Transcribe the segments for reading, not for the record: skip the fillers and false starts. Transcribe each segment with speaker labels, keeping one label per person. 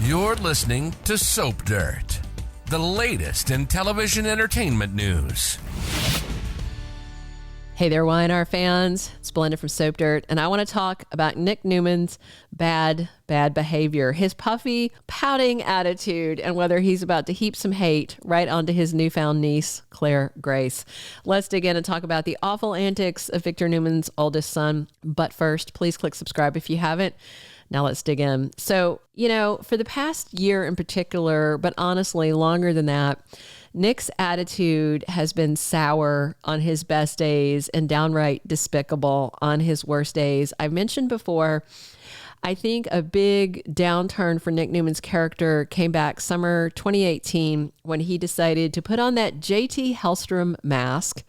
Speaker 1: You're listening to Soap Dirt, the latest in television entertainment news.
Speaker 2: Hey there, Y&R fans. It's Belinda from Soap Dirt, and I want to talk about Nick Newman's bad behavior, his puffy, pouting attitude, and whether he's about to heap some hate right onto his newfound niece, Claire Grace. Let's dig in and talk about the awful antics of Victor Newman's oldest son. But first, please click subscribe if you haven't. Now let's dig in. So, for the past year in particular, but honestly longer than that, Nick's attitude has been sour on his best days and downright despicable on his worst days. I've mentioned before, I think a big downturn for Nick Newman's character came back summer 2018 when he decided to put on that JT Hellstrom mask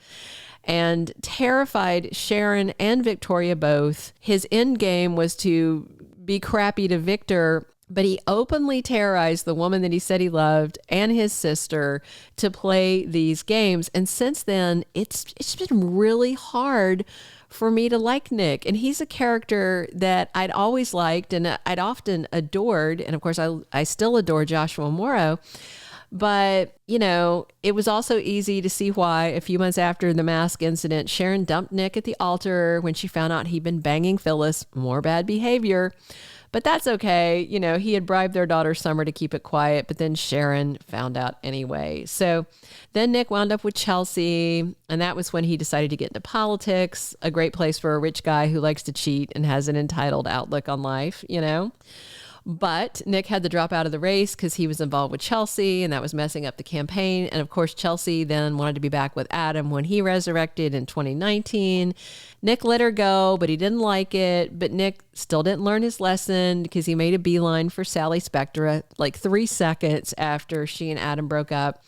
Speaker 2: and terrified Sharon and Victoria both. His end game was to be crappy to Victor, but he openly terrorized the woman that he said he loved and his sister to play these games. And since then, it's been really hard for me to like Nick. And he's a character that I'd always liked and I'd often adored. And of course, I still adore Joshua Morrow. But, it was also easy to see why a few months after the mask incident, Sharon dumped Nick at the altar when she found out he'd been banging Phyllis. More bad behavior. But that's okay. He had bribed their daughter Summer to keep it quiet, but then Sharon found out anyway. So then Nick wound up with Chelsea, and that was when he decided to get into politics, a great place for a rich guy who likes to cheat and has an entitled outlook on life, But Nick had to drop out of the race because he was involved with Chelsea, and that was messing up the campaign. And of course, Chelsea then wanted to be back with Adam when he resurrected in 2019. Nick let her go, but he didn't like it. But Nick still didn't learn his lesson because he made a beeline for Sally Spectra like 3 seconds after she and Adam broke up.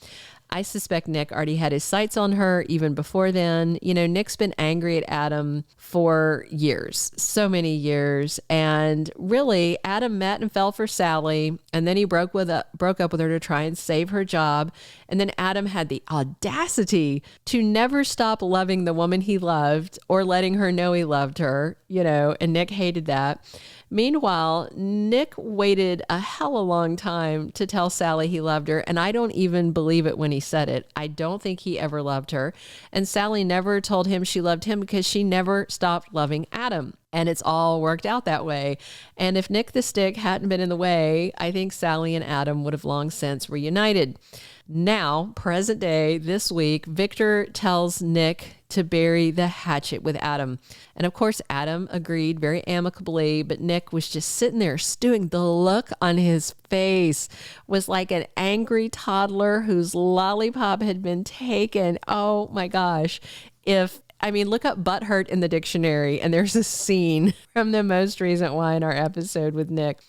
Speaker 2: I suspect Nick already had his sights on her even before then. Nick's been angry at Adam for years, so many years. And really, Adam met and fell for Sally, and then he broke up with her to try and save her job. And then Adam had the audacity to never stop loving the woman he loved or letting her know he loved her, and Nick hated that. Meanwhile, Nick waited a hella long time to tell Sally he loved her, and I don't even believe it when he said it. I don't think he ever loved her, and Sally never told him she loved him because she never stopped loving Adam. And it's all worked out that way. And if Nick the Stick hadn't been in the way, I think Sally and Adam would have long since reunited. Now, present day, this week, Victor tells Nick to bury the hatchet with Adam. And of course, Adam agreed very amicably, but Nick was just sitting there stewing. The look on his face was like an angry toddler whose lollipop had been taken. Oh my gosh. Look up butthurt in the dictionary, and there's a scene from the most recent Y&R episode with Nick.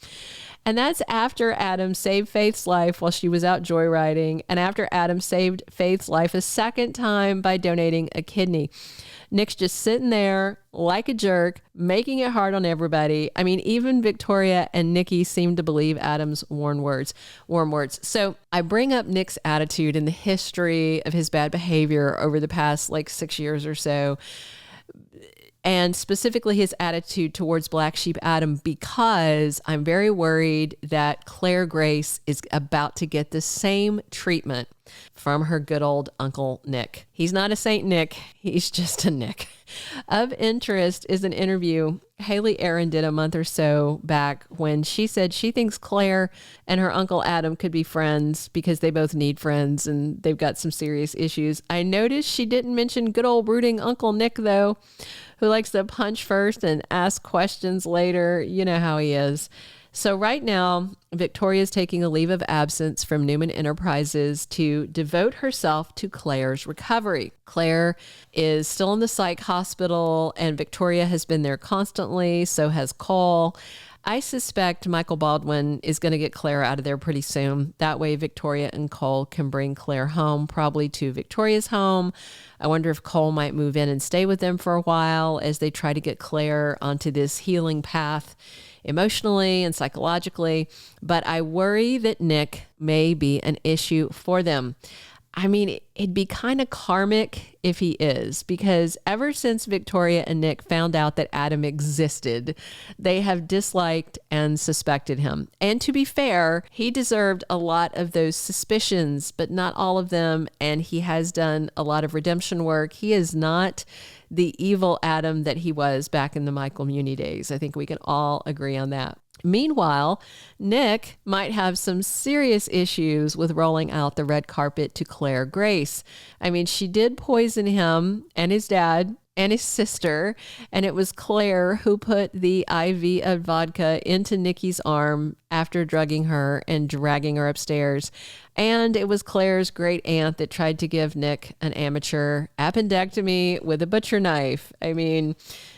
Speaker 2: And that's after Adam saved Faith's life while she was out joyriding, and after Adam saved Faith's life a second time by donating a kidney. Nick's just sitting there like a jerk, making it hard on everybody. Even Victoria and Nikki seem to believe Adam's warm words. So I bring up Nick's attitude and the history of his bad behavior over the past 6 years or so, and specifically his attitude towards Black Sheep Adam, because I'm very worried that Claire Grace is about to get the same treatment from her good old Uncle Nick. He's not a Saint Nick, he's just a Nick. Of interest is an interview Hayley Erin did a month or so back when she said she thinks Claire and her Uncle Adam could be friends because they both need friends and they've got some serious issues. I noticed she didn't mention good old brooding Uncle Nick, though, who likes to punch first and ask questions later. You know how he is. So right now, Victoria's taking a leave of absence from Newman Enterprises to devote herself to Claire's recovery. Claire is still in the psych hospital, and Victoria has been there constantly. So has Cole. I suspect Michael Baldwin is going to get Claire out of there pretty soon. That way, Victoria and Cole can bring Claire home, probably to Victoria's home. I wonder if Cole might move in and stay with them for a while as they try to get Claire onto this healing path emotionally and psychologically. But I worry that Nick may be an issue for them. I mean, it'd be kind of karmic if he is, because ever since Victoria and Nick found out that Adam existed, they have disliked and suspected him. And to be fair, he deserved a lot of those suspicions, but not all of them. And he has done a lot of redemption work. He is not the evil Adam that he was back in the Michael Muni days. I think we can all agree on that. Meanwhile, Nick might have some serious issues with rolling out the red carpet to Claire Grace. I mean, she did poison him and his dad and his sister, and it was Claire who put the IV of vodka into Nikki's arm after drugging her and dragging her upstairs. And it was Claire's great aunt that tried to give Nick an amateur appendectomy with a butcher knife. I mean,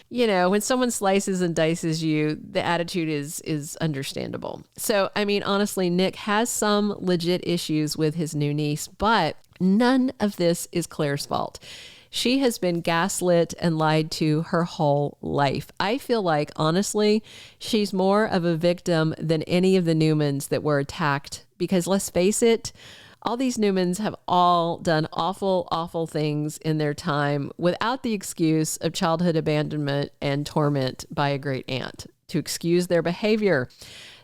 Speaker 2: you know, when someone slices and dices you, the attitude is understandable. So, I mean, honestly, Nick has some legit issues with his new niece, but none of this is Claire's fault. She has been gaslit and lied to her whole life. I feel like, honestly, she's more of a victim than any of the Newmans that were attacked, because let's face it, all these Newmans have all done awful, awful things in their time without the excuse of childhood abandonment and torment by a great aunt to excuse their behavior.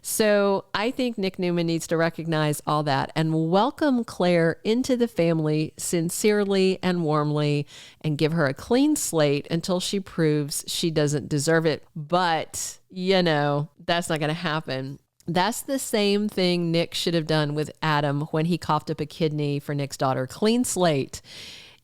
Speaker 2: So I think Nick Newman needs to recognize all that and welcome Claire into the family sincerely and warmly and give her a clean slate until she proves she doesn't deserve it. But, you know, that's not going to happen. That's the same thing Nick should have done with Adam when he coughed up a kidney for Nick's daughter. Clean slate.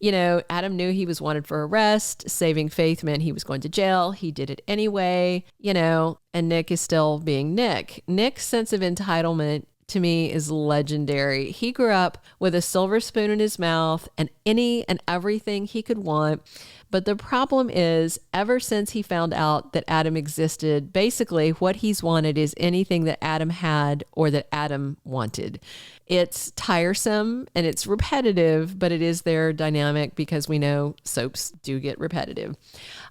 Speaker 2: You know, Adam knew he was wanted for arrest. Saving faith meant he was going to jail. He did it anyway, you know, and Nick is still being Nick. Nick's sense of entitlement to me is legendary. He grew up with a silver spoon in his mouth and any and everything he could want. But the problem is, ever since he found out that Adam existed, basically what he's wanted is anything that Adam had or that Adam wanted. It's tiresome and it's repetitive, but it is their dynamic because we know soaps do get repetitive.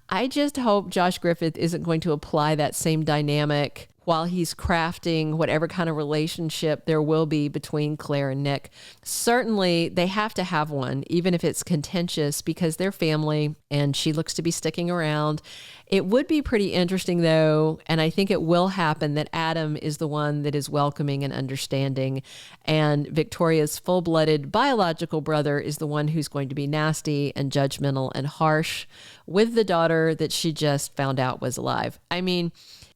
Speaker 2: I just hope Josh Griffith isn't going to apply that same dynamic while he's crafting whatever kind of relationship there will be between Claire and Nick. Certainly, they have to have one, even if it's contentious, because they're family and she looks to be sticking around. It would be pretty interesting, though, and I think it will happen, that Adam is the one that is welcoming and understanding, and Victoria's full-blooded biological brother is the one who's going to be nasty and judgmental and harsh with the daughter that she just found out was alive. I mean,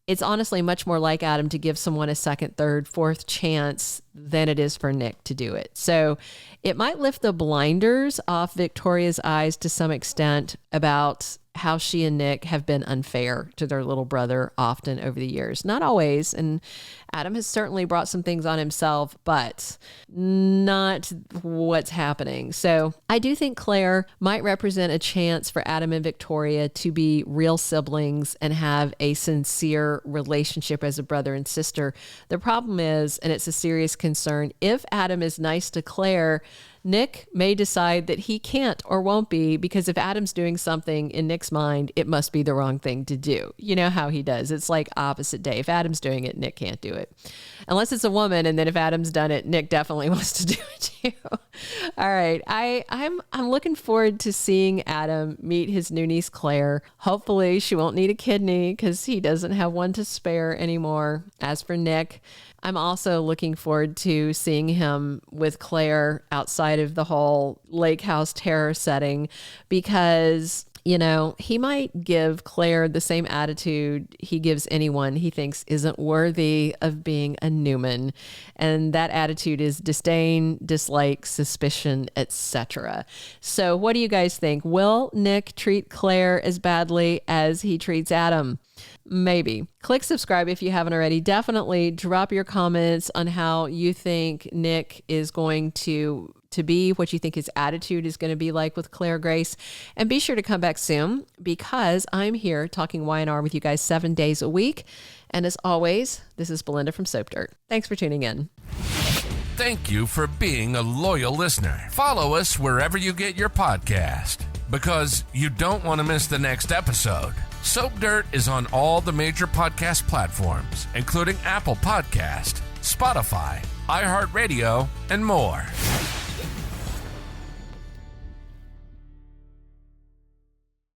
Speaker 2: it's honestly much more like Adam to give someone a second, third, fourth chance than it is for Nick to do it. So it might lift the blinders off Victoria's eyes to some extent about how she and Nick have been unfair to their little brother often over the years. Not always. And Adam has certainly brought some things on himself, but not what's happening. So I do think Claire might represent a chance for Adam and Victoria to be real siblings and have a sincere relationship as a brother and sister. The problem is, and it's a serious concern, if Adam is nice to Claire, Nick may decide that he can't or won't be, because if Adam's doing something in Nick's mind, it must be the wrong thing to do. You know how he does. It's like opposite day. If Adam's doing it, Nick can't do it. Unless it's a woman, and then if Adam's done it, Nick definitely wants to do it too. All right. I'm looking forward to seeing Adam meet his new niece, Claire. Hopefully she won't need a kidney because he doesn't have one to spare anymore. As for Nick, I'm also looking forward to seeing him with Claire outside of the whole lake house terror setting, because, you know, he might give Claire the same attitude he gives anyone he thinks isn't worthy of being a Newman. And that attitude is disdain, dislike, suspicion, etc. So what do you guys think? Will Nick treat Claire as badly as he treats Adam? Maybe. Click subscribe if you haven't already. Definitely drop your comments on how you think Nick is going to be, what you think his attitude is going to be like with Claire Grace. And be sure to come back soon, because I'm here talking Y&R with you guys 7 days a week. And as always, this is Belinda from Soap Dirt. Thanks for tuning in.
Speaker 1: Thank you for being a loyal listener. Follow us wherever you get your podcast, because you don't want to miss the next episode. Soap Dirt is on all the major podcast platforms, including Apple Podcast, Spotify, iHeartRadio, and more.